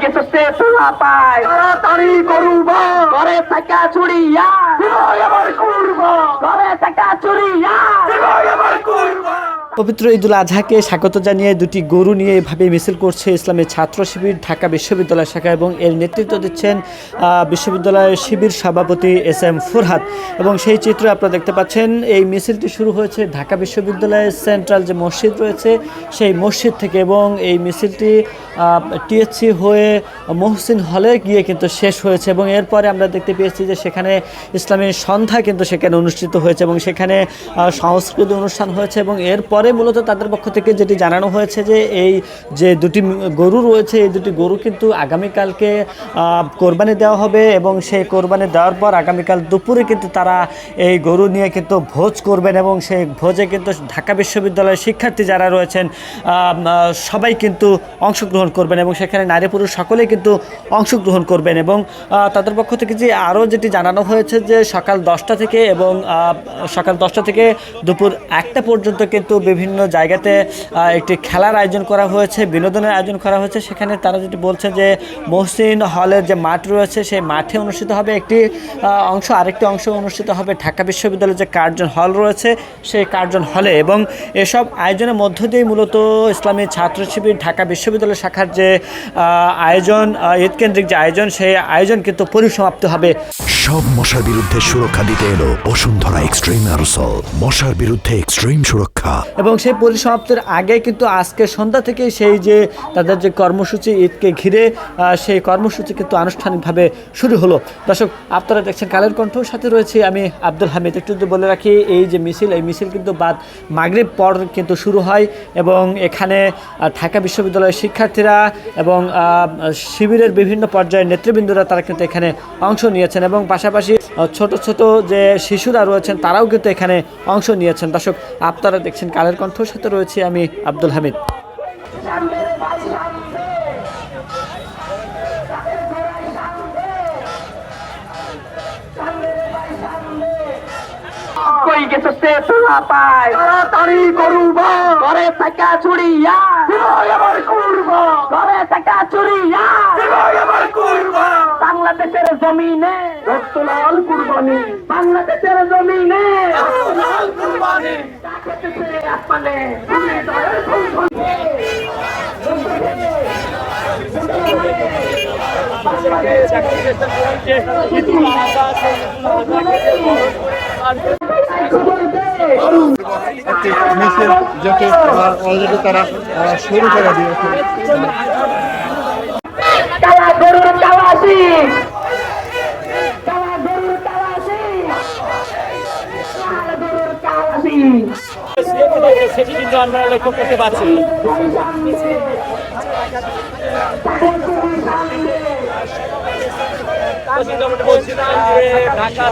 কিছু চেতনা পায় তাড়াতাড়ি করুবা ঘরে থাকা চুরিয়া আমার করবা ঘরে থাকা চুরিয়া আমার করবা। পবিত্র ঈদুল আজহাকে স্বাগত জানিয়ে দুটি গরু নিয়ে এভাবে মিছিল করছে ইসলামী ছাত্র শিবির ঢাকা বিশ্ববিদ্যালয় শাখা এবং এর নেতৃত্ব দিচ্ছেন বিশ্ববিদ্যালয়ের শিবির সভাপতি SM ফুরহাদ। এবং সেই চিত্র আপনারা দেখতে পাচ্ছেন। এই মিছিলটি শুরু হয়েছে ঢাকা বিশ্ববিদ্যালয়ের সেন্ট্রাল যে মসজিদ রয়েছে সেই মসজিদ থেকে এবং এই মিছিলটি THC হয়ে মহসিন হলে গিয়ে কিন্তু শেষ হয়েছে এবং এরপরে আমরা দেখতে পেয়েছি যে সেখানে ইসলামী সন্ধ্যা কিন্তু সেখানে অনুষ্ঠিত হয়েছে এবং সেখানে সাংস্কৃতিক অনুষ্ঠান হয়েছে এবং এরপরে মূলত তাদের পক্ষ থেকে যেটি জানানো হয়েছে যে এই যে দুটি গরু রয়েছে এই দুটি গরু কিন্তু আগামীকালকে কোরবানি দেওয়া হবে এবং সেই কোরবানি দেওয়ার পর আগামীকাল দুপুরে কিন্তু তারা এই গরু নিয়ে কিন্তু ভোজ করবেন এবং সেই ভোজে কিন্তু ঢাকা বিশ্ববিদ্যালয়ের শিক্ষার্থী যারা রয়েছেন সবাই কিন্তু অংশগ্রহণ করবেন এবং সেখানে নারী পুরুষ সকলেই কিন্তু অংশগ্রহণ করবেন এবং তাদের পক্ষ থেকে যে আরও যেটি জানানো হয়েছে যে সকাল 10টা থেকে এবং সকাল 10টা থেকে দুপুর 1টা পর্যন্ত কিন্তু বিভিন্ন জায়গাতে একটি খেলার আয়োজন করা হয়েছে, বিনোদনের আয়োজন করা হয়েছে। সেখানে তারা যেটি বলছে যে মহসিন হলের যে মাঠ রয়েছে সেই মাঠে অনুষ্ঠিত হবে একটি অংশ, আরেকটি অংশ অনুষ্ঠিত হবে ঢাকা বিশ্ববিদ্যালয়ের যে কার্জন হল রয়েছে সেই কার্জন হলে এবং এসব আয়োজনের মধ্য দিয়েই মূলত ইসলামী ছাত্র শিবির ঢাকা বিশ্ববিদ্যালয় শাখার যে আয়োজন ঈদকেন্দ্রিক যে আয়োজন সেই আয়োজন কিন্তু পরিসমাপ্ত হবে। সব মশার বিরুদ্ধে সুরক্ষা দিতে এলো বসুন্ধরা এক্সট্রিম অ্যারোসল, মশার বিরুদ্ধে এক্সট্রিম সুরক্ষা। এবং সেই পরিসমাপ্তির আগে কিন্তু আজকে সন্ধ্যা থেকে সেই যে তাদের যে কর্মসূচি ঈদকে ঘিরে সেই কর্মসূচি কিন্তু আনুষ্ঠানিকভাবে শুরু হলো। দর্শক আপনারা দেখছেন কালের কণ্ঠর সাথে রয়েছে আমি আব্দুল হামিদ। একটু যদি বলে রাখি এই যে মিছিল এই মিছিল কিন্তু বাদ মাগরিব পর কিন্তু শুরু হয় এবং এখানে ঢাকা বিশ্ববিদ্যালয়ের শিক্ষার্থীরা এবং শিবিরের বিভিন্ন পর্যায়ের নেতৃবৃন্দরা তারা কিন্তু এখানে অংশ নিয়েছেন এবং পাশাপাশি ছোট ছোট যে শিশুরা রয়েছেন তারাও কিন্তু এখানে অংশ নিয়েছেন। দর্শক আপনারা দেখছেন কালের কণ্ঠর সাথে রয়েছে আমি আব্দুল হামিদ। কই কিছু চেতনা পায় তাড়াতাড়ি করুবা ঘরে থাকা চুরিয়া আমার করবা ঘরে থাকা চুরিয়া আমার করবা। বাংলাদেশের জমিনে রক্তলাল কুরবানি, বাংলাদেশের জমিনে রক্তলাল কুরবানি ডাকতেছে আসমানে তুমি দয়ার ফুলফুলে একটি মিছিল যেটি অলরেডি তারা শুরু করে দিয়েছে। কালা গরুর কালাসি, কালা গরুর কালাসি, কালা গরুর কালাসি সেটি কিন্তু আমরা লক্ষ্য করতে পারছি। ঢাকা